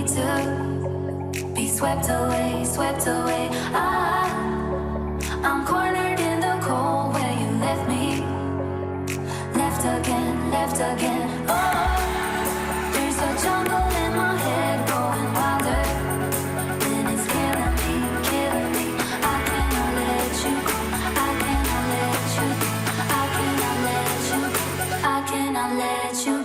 me to be swept away, swept away. I'm cornered in the cold where you left me. Left again, left again. Oh, there's a jungle in my head going wilder. And it's killing me, killing me. I cannot let you go. I cannot let you. I cannot let you. I cannot let you.